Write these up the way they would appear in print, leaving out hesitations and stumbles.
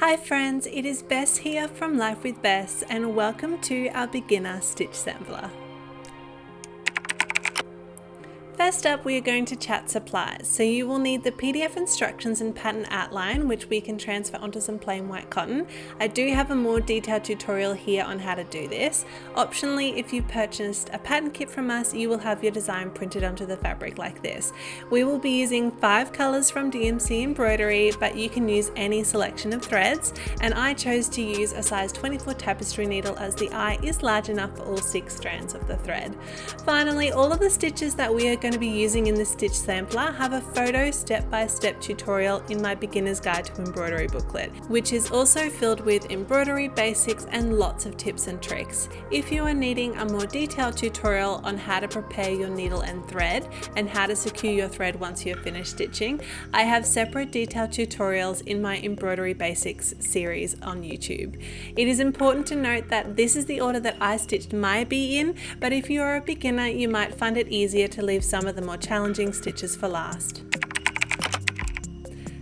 Hi friends, it is Bess here from Life with Bess and welcome to our beginner stitch sampler. First up, we are going to chat supplies. So you will need the PDF instructions and pattern outline, which we can transfer onto some plain white cotton. I do have a more detailed tutorial here on how to do this. Optionally, if you purchased a pattern kit from us, you will have your design printed onto the fabric like this. We will be using 5 colors from DMC Embroidery, but you can use any selection of threads. And I chose to use a size 24 tapestry needle as the eye is large enough for all 6 strands of the thread. Finally, all of the stitches that we are going to be using in the stitch sampler have a photo step-by-step tutorial in my beginner's guide to embroidery booklet, which is also filled with embroidery basics and lots of tips and tricks. If you are needing a more detailed tutorial on how to prepare your needle and thread and how to secure your thread once you're finished stitching, I have separate detailed tutorials in my embroidery basics series on YouTube. It is important to note that this is the order that I stitched my bee in, but if you are a beginner, you might find it easier to leave some of the more challenging stitches for last.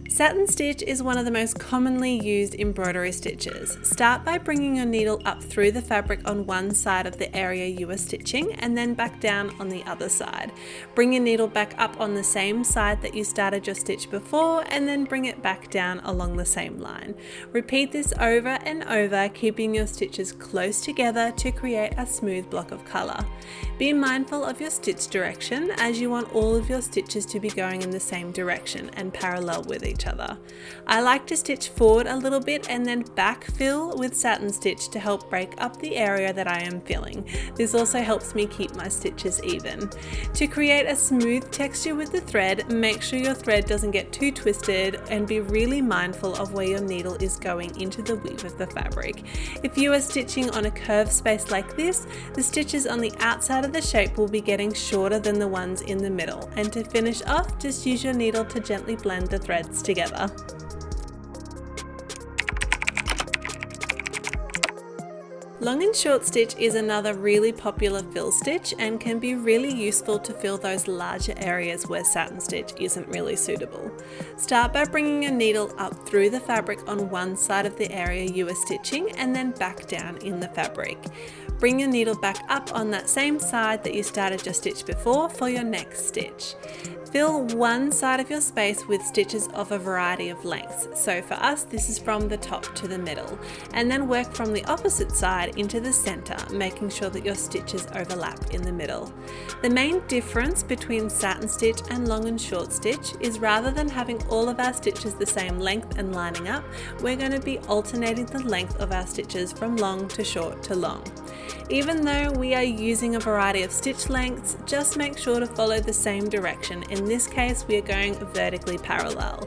Satin stitch is one of the most commonly used embroidery stitches. Start by bringing your needle up through the fabric on one side of the area you are stitching and then back down on the other side. Bring your needle back up on the same side that you started your stitch before and then bring it back down along the same line. Repeat this over and over, keeping your stitches close together to create a smooth block of colour. Be mindful of your stitch direction, as you want all of your stitches to be going in the same direction and parallel with each other. I like to stitch forward a little bit and then backfill with satin stitch to help break up the area that I am filling. This also helps me keep my stitches even. To create a smooth texture with the thread, make sure your thread doesn't get too twisted and be really mindful of where your needle is going into the weave of the fabric. If you are stitching on a curved space like this, the stitches on the outside of the shape will be getting shorter than the ones in the middle, and to finish off, just use your needle to gently blend the threads together. Long and short stitch is another really popular fill stitch and can be really useful to fill those larger areas where satin stitch isn't really suitable. Start by bringing your needle up through the fabric on one side of the area you are stitching and then back down in the fabric. Bring your needle back up on that same side that you started your stitch before for your next stitch. Fill one side of your space with stitches of a variety of lengths. So for us, this is from the top to the middle, and then work from the opposite side into the center, making sure that your stitches overlap in the middle. The main difference between satin stitch and long and short stitch is, rather than having all of our stitches the same length and lining up, we're going to be alternating the length of our stitches from long to short to long. Even though we are using a variety of stitch lengths, just make sure to follow the same direction. In this case, we are going vertically parallel.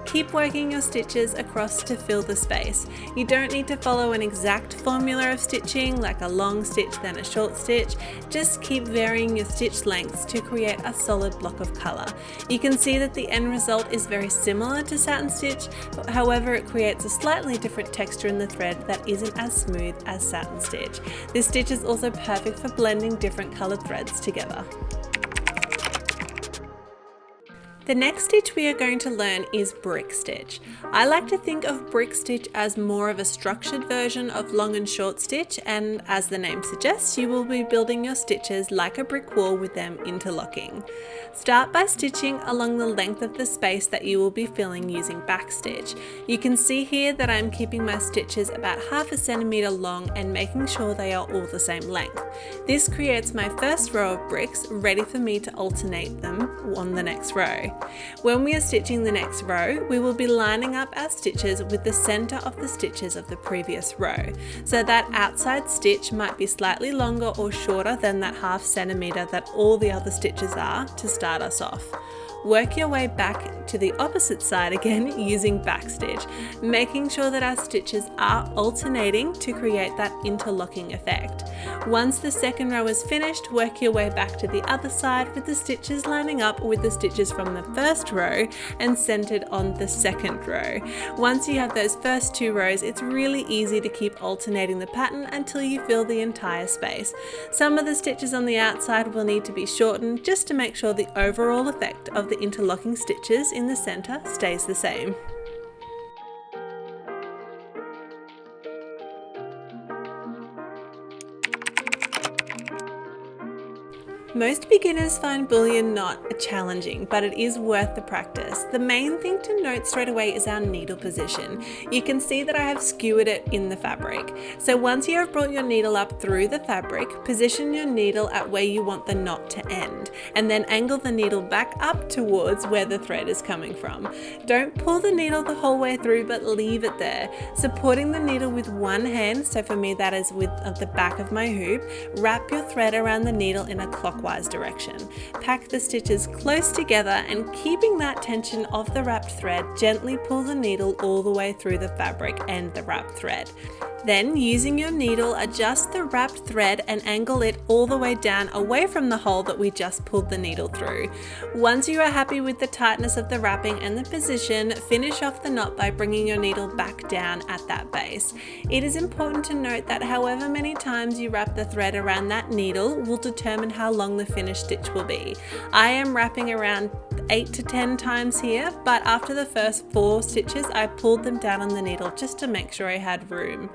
Keep working your stitches across to fill the space. You don't need to follow an exact formula of stitching, like a long stitch then a short stitch. Just keep varying your stitch lengths to create a solid block of colour. You can see that the end result is very similar to satin stitch, however it creates a slightly different texture in the thread that isn't as smooth as satin stitch. This stitch is also perfect for blending different coloured threads together. The next stitch we are going to learn is brick stitch. I like to think of brick stitch as more of a structured version of long and short stitch, and as the name suggests, you will be building your stitches like a brick wall with them interlocking. Start by stitching along the length of the space that you will be filling using back stitch. You can see here that I'm keeping my stitches about 1/2 centimeter long and making sure they are all the same length. This creates my first row of bricks, ready for me to alternate them on the next row. When we are stitching the next row, we will be lining up our stitches with the center of the stitches of the previous row. So that outside stitch might be slightly longer or shorter than that 1/2 centimeter that all the other stitches are to start us off. Work your way back to the opposite side again using back stitch, making sure that our stitches are alternating to create that interlocking effect. Once the second row is finished, work your way back to the other side with the stitches lining up with the stitches from the first row and centered on the second row. Once you have those first 2 rows, it's really easy to keep alternating the pattern until you fill the entire space. Some of the stitches on the outside will need to be shortened just to make sure the overall effect of the interlocking stitches in the center stays the same. Most beginners find bullion knot challenging, but it is worth the practice. The main thing to note straight away is our needle position. You can see that I have skewered it in the fabric. So once you have brought your needle up through the fabric, position your needle at where you want the knot to end, and then angle the needle back up towards where the thread is coming from. Don't pull the needle the whole way through, but leave it there. Supporting the needle with one hand, so for me that is with the back of my hoop, wrap your thread around the needle in a clockwise direction. Pack the stitches close together and keeping that tension of the wrapped thread, gently pull the needle all the way through the fabric and the wrapped thread. Then, using your needle, adjust the wrapped thread and angle it all the way down away from the hole that we just pulled the needle through. Once you are happy with the tightness of the wrapping and the position, finish off the knot by bringing your needle back down at that base. It is important to note that however many times you wrap the thread around that needle will determine how long the finished stitch will be. I am wrapping around 8 to 10 times here, but after the first 4 stitches I pulled them down on the needle just to make sure I had room.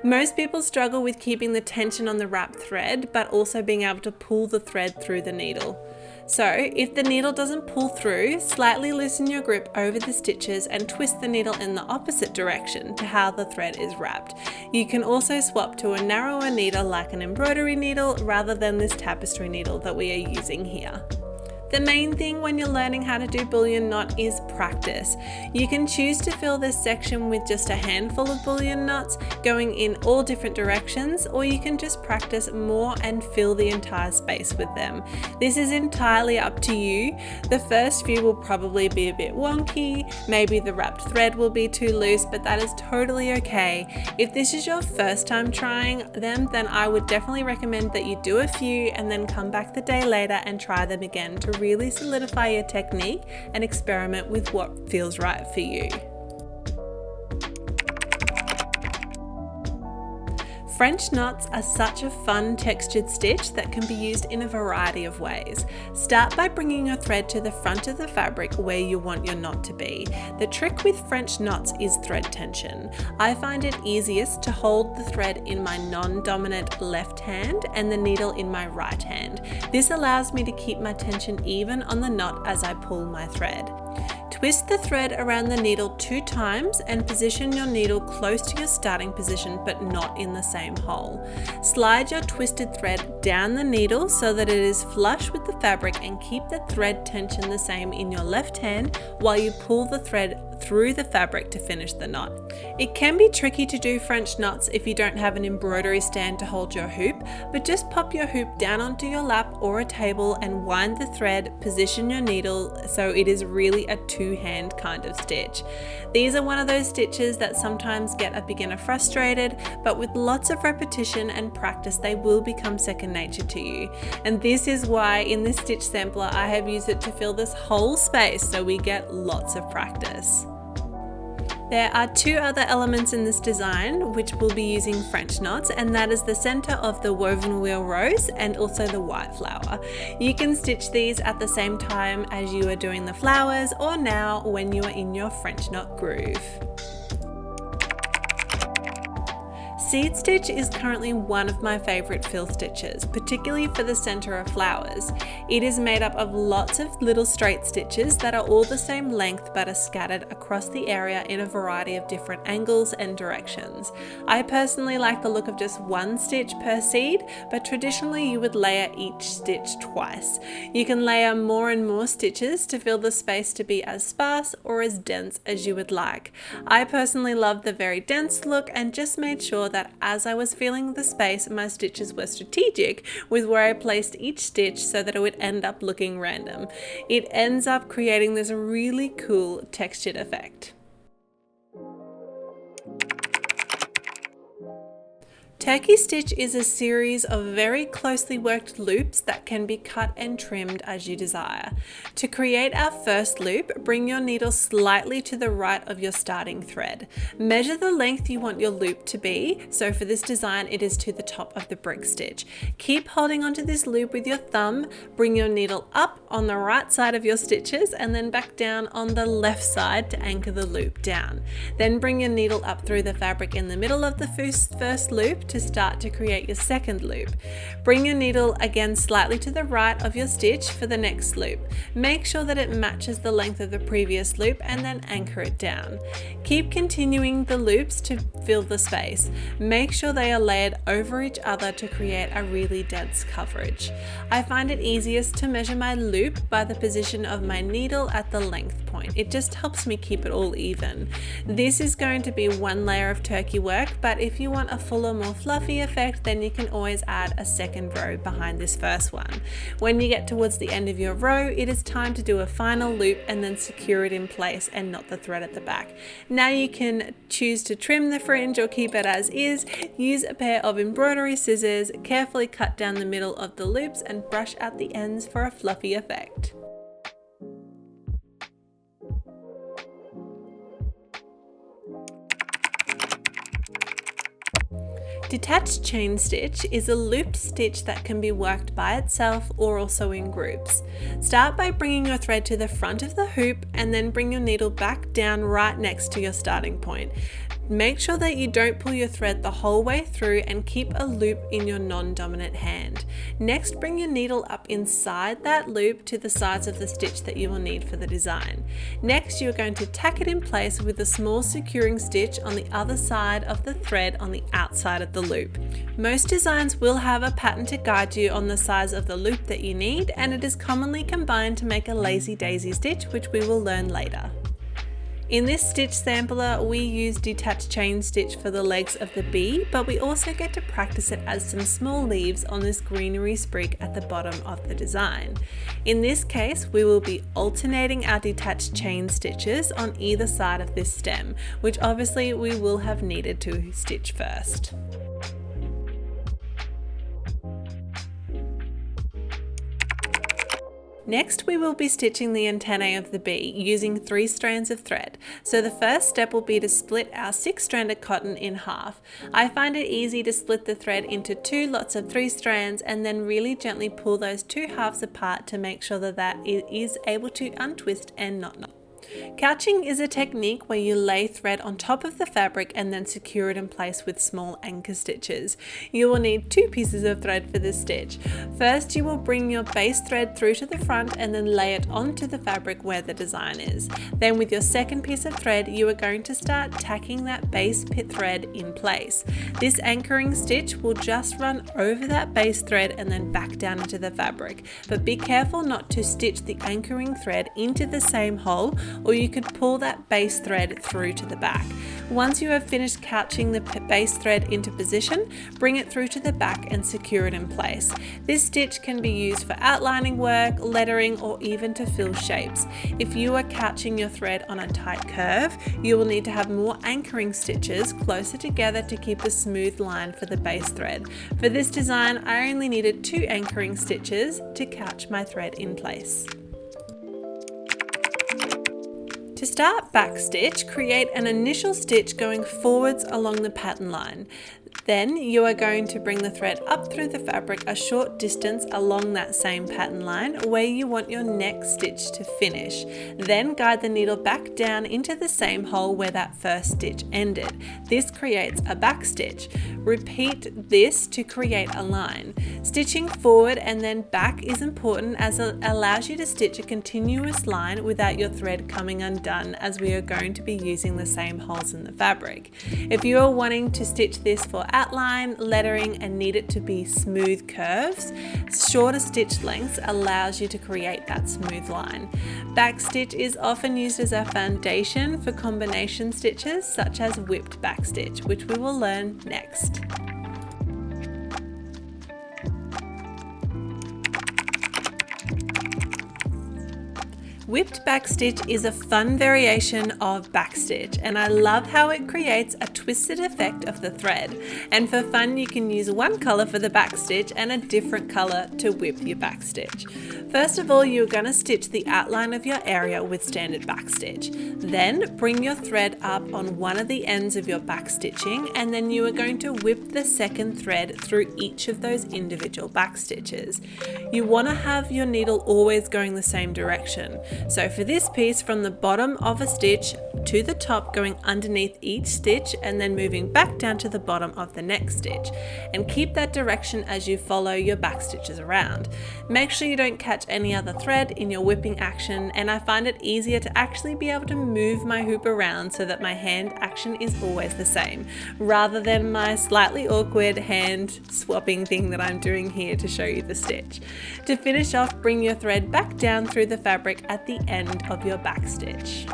Most people struggle with keeping the tension on the wrapped thread, but also being able to pull the thread through the needle. So if the needle doesn't pull through, slightly loosen your grip over the stitches and twist the needle in the opposite direction to how the thread is wrapped. You can also swap to a narrower needle like an embroidery needle rather than this tapestry needle that we are using here. The main thing when you're learning how to do bullion knot is practice. You can choose to fill this section with just a handful of bullion knots going in all different directions, or you can just practice more and fill the entire space with them. This is entirely up to you. The first few will probably be a bit wonky, maybe the wrapped thread will be too loose, but that is totally okay. If this is your first time trying them, then I would definitely recommend that you do a few and then come back the day later and try them again to really solidify your technique and experiment with what feels right for you. French knots are such a fun textured stitch that can be used in a variety of ways. Start by bringing your thread to the front of the fabric where you want your knot to be. The trick with French knots is thread tension. I find it easiest to hold the thread in my non-dominant left hand and the needle in my right hand. This allows me to keep my tension even on the knot as I pull my thread. Twist the thread around the needle 2 times and position your needle close to your starting position but not in the same hole. Slide your twisted thread down the needle so that it is flush with the fabric and keep the thread tension the same in your left hand while you pull the thread through the fabric to finish the knot. It can be tricky to do French knots if you don't have an embroidery stand to hold your hoop, but just pop your hoop down onto your lap or a table and wind the thread, position your needle so it is really a 2-hand kind of stitch. These are one of those stitches that sometimes get a beginner frustrated, but with lots of repetition and practice they will become second nature to you. And this is why in this stitch sampler I have used it to fill this whole space so we get lots of practice. There are 2 other elements in this design which we'll be using French knots, and that is the center of the woven wheel rose and also the white flower. You can stitch these at the same time as you are doing the flowers or now when you are in your French knot groove. Seed stitch is currently one of my favorite fill stitches, particularly for the center of flowers. It is made up of lots of little straight stitches that are all the same length but are scattered across the area in a variety of different angles and directions. I personally like the look of just 1 stitch per seed, but traditionally you would layer each stitch twice. You can layer more and more stitches to fill the space to be as sparse or as dense as you would like. I personally love the very dense look and just made sure that as I was filling the space, my stitches were strategic with where I placed each stitch so that it would end up looking random. It ends up creating this really cool textured effect. Turkey stitch is a series of very closely worked loops that can be cut and trimmed as you desire. To create our first loop, bring your needle slightly to the right of your starting thread. Measure the length you want your loop to be, so for this design it is to the top of the brick stitch. Keep holding onto this loop with your thumb, bring your needle up on the right side of your stitches and then back down on the left side to anchor the loop down. Then bring your needle up through the fabric in the middle of the first loop loop to start to create your second loop. Bring your needle again slightly to the right of your stitch for the next loop. Make sure that it matches the length of the previous loop and then anchor it down. Keep continuing the loops to fill the space. Make sure they are layered over each other to create a really dense coverage. I find it easiest to measure my loop by the position of my needle at the length point. It just helps me keep it all even. This is going to be one layer of turkey work, but if you want a fuller, more fluffy effect, then you can always add a second row behind this first one. When you get towards the end of your row, it is time to do a final loop and then secure it in place and knot the thread at the back. Now you can choose to trim the fringe or keep it as is. Use a pair of embroidery scissors, carefully cut down the middle of the loops and brush out the ends for a fluffy effect. Detached chain stitch is a looped stitch that can be worked by itself or also in groups. Start by bringing your thread to the front of the hoop and then bring your needle back down right next to your starting point. Make sure that you don't pull your thread the whole way through and keep a loop in your non-dominant hand. Next, bring your needle up inside that loop to the size of the stitch that you will need for the design. Next, you're going to tack it in place with a small securing stitch on the other side of the thread on the outside of the loop. Most designs will have a pattern to guide you on the size of the loop that you need, and it is commonly combined to make a lazy daisy stitch, which we will learn later. In this stitch sampler, we use detached chain stitch for the legs of the bee, but we also get to practice it as some small leaves on this greenery sprig at the bottom of the design. In this case, we will be alternating our detached chain stitches on either side of this stem, which obviously we will have needed to stitch first. Next, we will be stitching the antennae of the bee using 3 strands of thread. So the first step will be to split our 6-stranded cotton in half. I find it easy to split the thread into 2 lots of 3 strands and then really gently pull those 2 halves apart to make sure that it is able to untwist and not knot. Couching is a technique where you lay thread on top of the fabric and then secure it in place with small anchor stitches. You will need 2 pieces of thread for this stitch. First, you will bring your base thread through to the front and then lay it onto the fabric where the design is. Then with your second piece of thread, you are going to start tacking that base thread in place. This anchoring stitch will just run over that base thread and then back down into the fabric. But be careful not to stitch the anchoring thread into the same hole, or you could pull that base thread through to the back. Once you have finished couching the base thread into position, bring it through to the back and secure it in place. This stitch can be used for outlining work, lettering, or even to fill shapes. If you are couching your thread on a tight curve, you will need to have more anchoring stitches closer together to keep a smooth line for the base thread. For this design, I only needed 2 anchoring stitches to couch my thread in place. To start backstitch, create an initial stitch going forwards along the pattern line. Then you are going to bring the thread up through the fabric a short distance along that same pattern line where you want your next stitch to finish. Then guide the needle back down into the same hole where that first stitch ended. This creates a back stitch. Repeat this to create a line. Stitching forward and then back is important as it allows you to stitch a continuous line without your thread coming undone, as we are going to be using the same holes in the fabric. If you are wanting to stitch this for outline, lettering, and need it to be smooth curves, shorter stitch lengths allows you to create that smooth line. Backstitch is often used as a foundation for combination stitches such as whipped backstitch, which we will learn next. Whipped backstitch is a fun variation of backstitch, and I love how it creates a twisted effect of the thread. And for fun, you can use one color for the backstitch and a different color to whip your backstitch. First of all, you're going to stitch the outline of your area with standard backstitch. Then bring your thread up on one of the ends of your backstitching, and then you are going to whip the second thread through each of those individual backstitches. You want to have your needle always going the same direction. So for this piece, from the bottom of a stitch to the top, going underneath each stitch and then moving back down to the bottom of the next stitch, and keep that direction as you follow your back stitches around. Make sure you don't catch any other thread in your whipping action, and I find it easier to actually be able to move my hoop around so that my hand action is always the same, rather than my slightly awkward hand swapping thing that I'm doing here to show you the stitch. To finish off, bring your thread back down through the fabric at the end of your back stitch.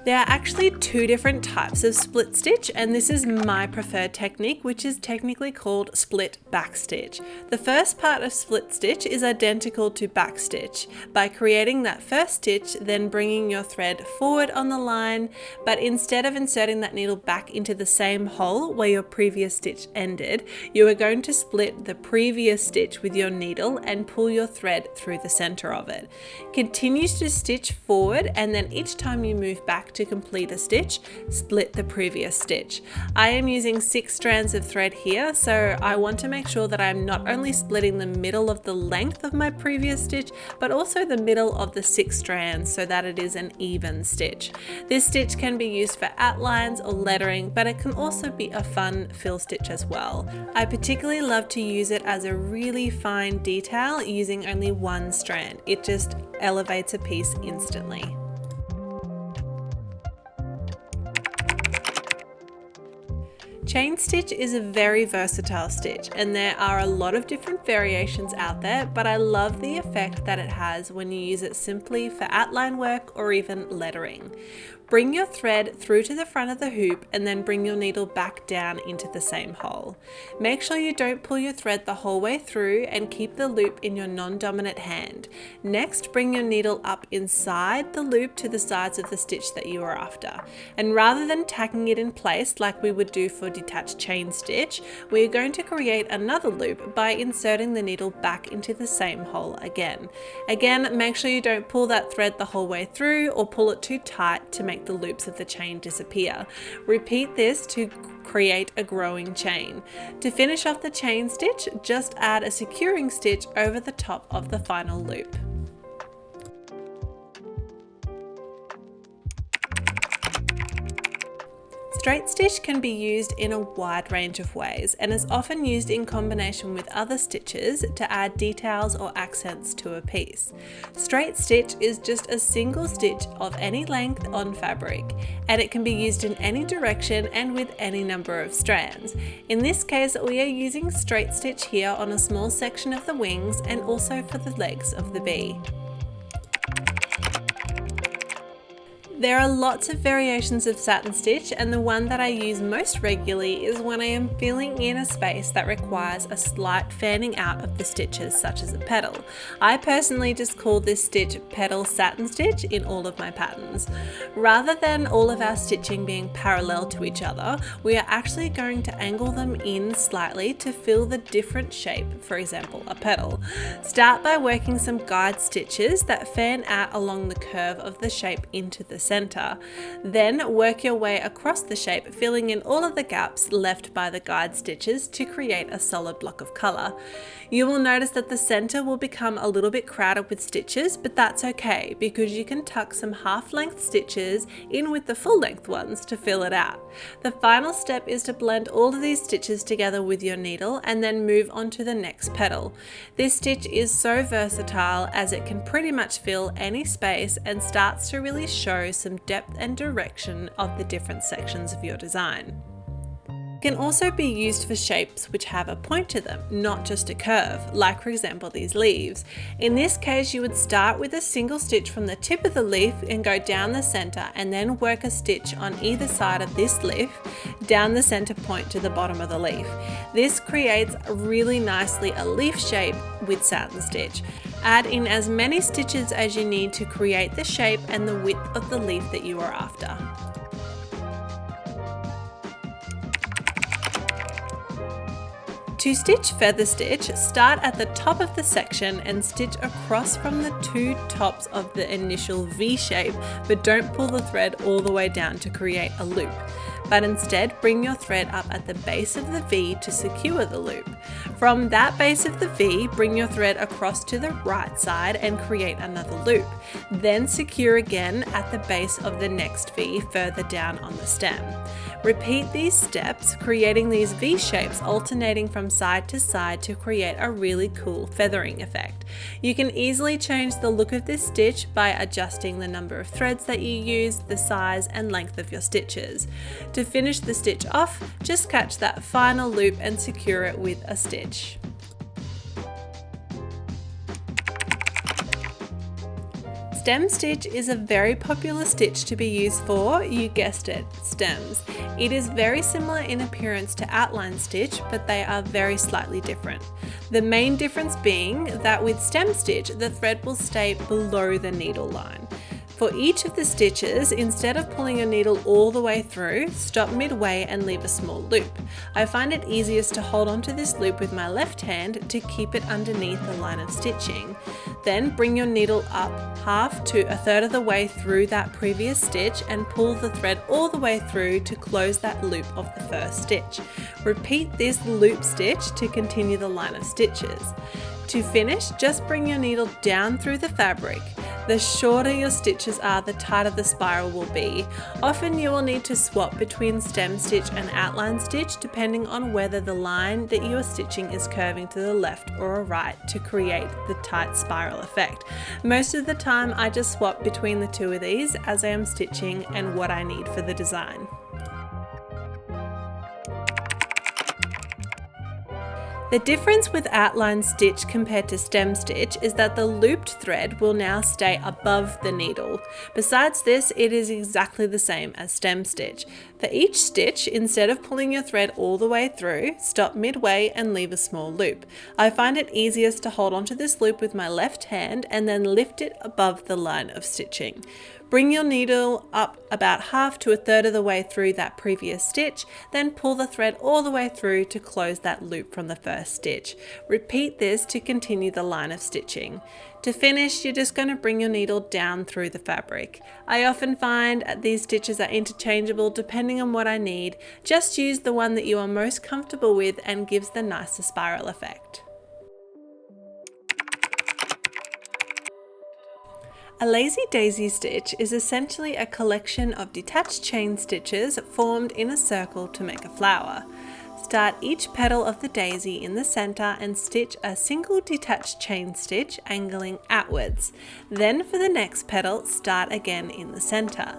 There are actually two different types of split stitch, and this is my preferred technique, which is technically called split back stitch. The first part of split stitch is identical to back stitch by creating that first stitch, then bringing your thread forward on the line, but instead of inserting that needle back into the same hole where your previous stitch ended, you are going to split the previous stitch with your needle and pull your thread through the center of it. Continue to stitch forward, and then each time you move back to complete a stitch, split the previous stitch. I am using 6 strands of thread here, so I want to make sure that I'm not only splitting the middle of the length of my previous stitch, but also the middle of the 6 strands so that it is an even stitch. This stitch can be used for outlines or lettering, but it can also be a fun fill stitch as well. I particularly love to use it as a really fine detail using only 1 strand. It just elevates a piece instantly. Chain stitch is a very versatile stitch, and there are a lot of different variations out there, but I love the effect that it has when you use it simply for outline work or even lettering. Bring your thread through to the front of the hoop and then bring your needle back down into the same hole. Make sure you don't pull your thread the whole way through and keep the loop in your non-dominant hand. Next, bring your needle up inside the loop to the sides of the stitch that you are after. And rather than tacking it in place like we would do for detached chain stitch, we are going to create another loop by inserting the needle back into the same hole again. Again, make sure you don't pull that thread the whole way through or pull it too tight to make the loops of the chain disappear. Repeat this to create a growing chain. To finish off the chain stitch, just add a securing stitch over the top of the final loop. Straight stitch can be used in a wide range of ways and is often used in combination with other stitches to add details or accents to a piece. Straight stitch is just a single stitch of any length on fabric, and it can be used in any direction and with any number of strands. In this case, we are using straight stitch here on a small section of the wings and also for the legs of the bee. There are lots of variations of satin stitch, and the one that I use most regularly is when I am filling in a space that requires a slight fanning out of the stitches, such as a petal. I personally just call this stitch Petal satin stitch in all of my patterns. Rather than all of our stitching being parallel to each other, we are actually going to angle them in slightly to fill the different shape, for example a petal. Start by working some guide stitches that fan out along the curve of the shape into the center. Then work your way across the shape, filling in all of the gaps left by the guide stitches to create a solid block of color. You will notice that the center will become a little bit crowded with stitches, but that's okay because you can tuck some half-length stitches in with the full-length ones to fill it out. The final step is to blend all of these stitches together with your needle and then move on to the next petal. This stitch is so versatile as it can pretty much fill any space and starts to really show some depth and direction of the different sections of your design. It can also be used for shapes which have a point to them, not just a curve, like for example these leaves. In this case, you would start with a single stitch from the tip of the leaf and go down the center, and then work a stitch on either side of this leaf down the center point to the bottom of the leaf. This creates really nicely a leaf shape with satin stitch. Add in as many stitches as you need to create the shape and the width of the leaf that you are after. To stitch feather stitch, start at the top of the section and stitch across from the two tops of the initial V shape, but don't pull the thread all the way down to create a loop. but instead bring your thread up at the base of the V to secure the loop. From that base of the V, bring your thread across to the right side and create another loop. Then secure again at the base of the next V further down on the stem. Repeat these steps, creating these V shapes alternating from side to side to create a really cool feathering effect. You can easily change the look of this stitch by adjusting the number of threads that you use, the size and length of your stitches. To finish the stitch off, just catch that final loop and secure it with a stitch. Stem stitch is a very popular stitch to be used for, you guessed it, stems. It is very similar in appearance to outline stitch, but they are very slightly different. The main difference being that with stem stitch, the thread will stay below the needle line. For each of the stitches, instead of pulling your needle all the way through, stop midway and leave a small loop. I find it easiest to hold onto this loop with my left hand to keep it underneath the line of stitching. Then bring your needle up half to a third of the way through that previous stitch and pull the thread all the way through to close that loop of the first stitch. Repeat this loop stitch to continue the line of stitches. To finish, just bring your needle down through the fabric. The shorter your stitches are, the tighter the spiral will be. Often you will need to swap between stem stitch and outline stitch depending on whether the line that you are stitching is curving to the left or right to create the tight spiral effect. Most of the time I just swap between the two of these as I am stitching and what I need for the design. The difference with outline stitch compared to stem stitch is that the looped thread will now stay above the needle. Besides this, it is exactly the same as stem stitch. For each stitch, instead of pulling your thread all the way through, stop midway and leave a small loop. I find it easiest to hold onto this loop with my left hand and then lift it above the line of stitching. Bring your needle up about half to a third of the way through that previous stitch, then pull the thread all the way through to close that loop from the first stitch. Repeat this to continue the line of stitching. To finish, you're just going to bring your needle down through the fabric. I often find these stitches are interchangeable depending on what I need. Just use the one that you are most comfortable with and gives the nicer spiral effect. A lazy daisy stitch is essentially a collection of detached chain stitches formed in a circle to make a flower. Start each petal of the daisy in the center and stitch a single detached chain stitch angling outwards. Then for the next petal, start again in the center.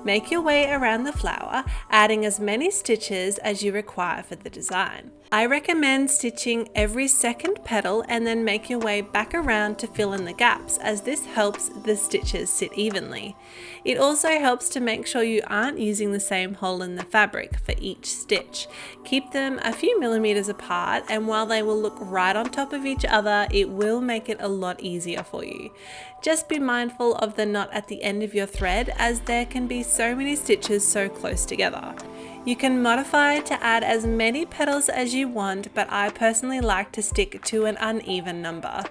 Make your way around the flower, adding as many stitches as you require for the design. I recommend stitching every second petal and then make your way back around to fill in the gaps, as this helps the stitches sit evenly. It also helps to make sure you aren't using the same hole in the fabric for each stitch. Keep them a few millimeters apart, and while they will look right on top of each other, it will make it a lot easier for you. Just be mindful of the knot at the end of your thread, as there can be so many stitches so close together. You can modify to add as many petals as you want, but I personally like to stick to an uneven number.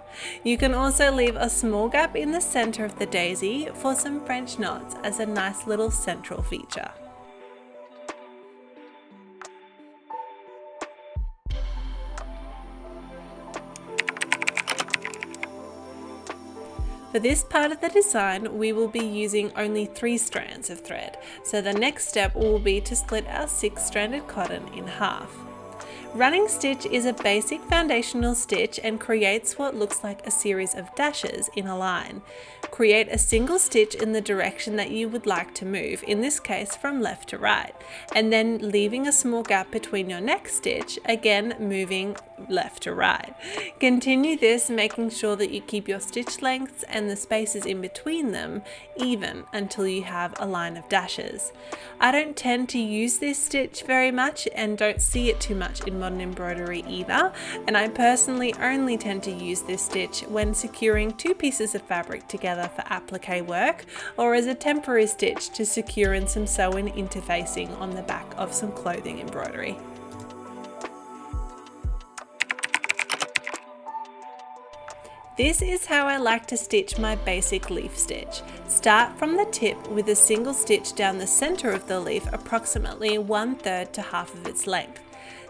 You can also leave a small gap in the center of the daisy for some French knots as a nice little central feature. For this part of the design, we will be using only 3 strands of thread, so the next step will be to split our 6-stranded cotton in half. Running stitch is a basic foundational stitch and creates what looks like a series of dashes in a line. Create a single stitch in the direction that you would like to move, in this case from left to right, and then leaving a small gap between your next stitch, again moving left to right. Continue this, making sure that you keep your stitch lengths and the spaces in between them even until you have a line of dashes. I don't tend to use this stitch very much and don't see it too much in modern embroidery either, and I personally only tend to use this stitch when securing 2 pieces of fabric together for applique work, or as a temporary stitch to secure in some sew-in interfacing on the back of some clothing embroidery. This is how I like to stitch my basic leaf stitch. Start from the tip with a single stitch down the center of the leaf, approximately 1/3 to half of its length.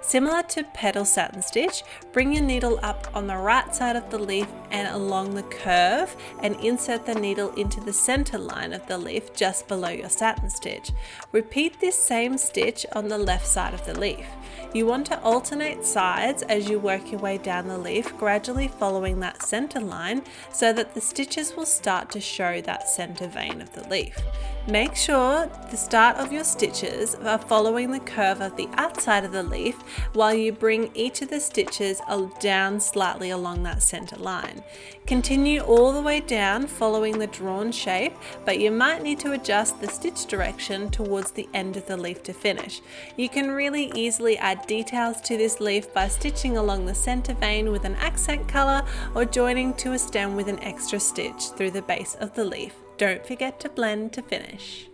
Similar to petal satin stitch, bring your needle up on the right side of the leaf and along the curve and insert the needle into the center line of the leaf just below your satin stitch. Repeat this same stitch on the left side of the leaf. You want to alternate sides as you work your way down the leaf, gradually following that center line so that the stitches will start to show that center vein of the leaf. Make sure the start of your stitches are following the curve of the outside of the leaf while you bring each of the stitches down slightly along that center line. Continue all the way down following the drawn shape, but you might need to adjust the stitch direction towards the end of the leaf to finish. You can really easily add details to this leaf by stitching along the center vein with an accent color or joining to a stem with an extra stitch through the base of the leaf. Don't forget to blend to finish.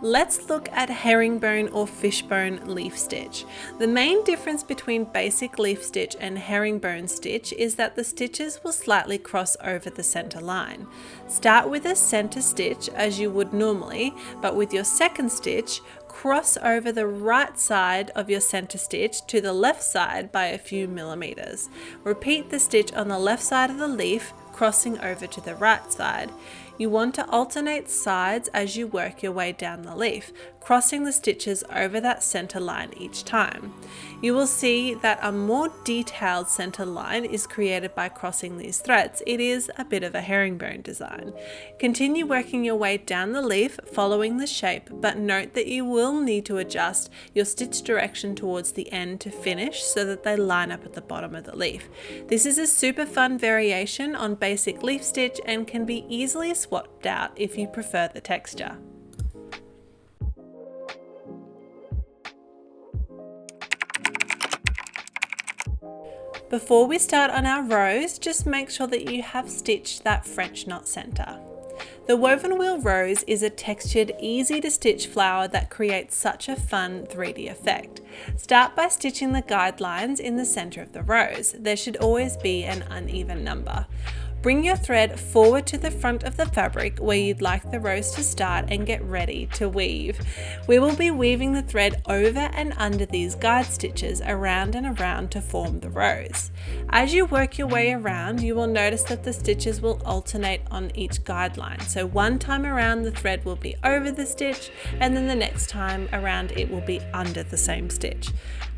Let's look at herringbone or fishbone leaf stitch. The main difference between basic leaf stitch and herringbone stitch is that the stitches will slightly cross over the center line. Start with a center stitch as you would normally, but with your second stitch, cross over the right side of your center stitch to the left side by a few millimeters. Repeat the stitch on the left side of the leaf, crossing over to the right side. You want to alternate sides as you work your way down the leaf, crossing the stitches over that center line each time. You will see that a more detailed center line is created by crossing these threads. It is a bit of a herringbone design. Continue working your way down the leaf, following the shape, but note that you will need to adjust your stitch direction towards the end to finish so that they line up at the bottom of the leaf. This is a super fun variation on basic leaf stitch and can be easily swapped out if you prefer the texture. Before we start on our rows, just make sure that you have stitched that French knot center. The woven wheel rose is a textured, easy to stitch flower that creates such a fun 3D effect. Start by stitching the guidelines in the center of the rose. There should always be an uneven number. Bring your thread forward to the front of the fabric where you'd like the rose to start and get ready to weave. We will be weaving the thread over and under these guide stitches around and around to form the rose. As you work your way around, you will notice that the stitches will alternate on each guideline. So one time around the thread will be over the stitch and then the next time around it will be under the same stitch.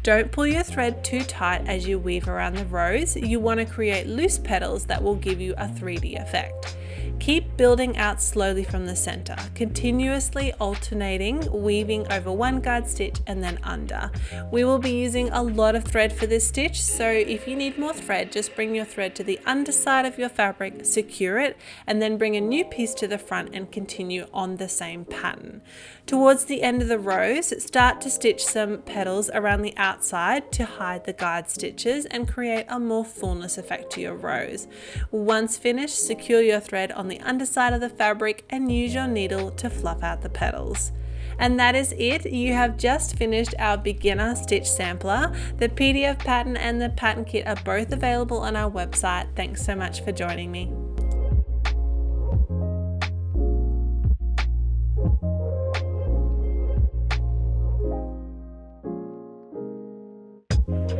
Don't pull your thread too tight as you weave around the rose. You want to create loose petals that will give you a 3D effect. Keep building out slowly from the center, continuously alternating, weaving over one guide stitch and then under. We will be using a lot of thread for this stitch, so if you need more thread, just bring your thread to the underside of your fabric, secure it, and then bring a new piece to the front and continue on the same pattern. Towards the end of the rose, start to stitch some petals around the outside to hide the guide stitches and create a more fullness effect to your rose. Once finished, secure your thread on the underside of the fabric and use your needle to fluff out the petals. And that is it. You have just finished our beginner stitch sampler. The PDF pattern and the pattern kit are both available on our website. Thanks so much for joining me.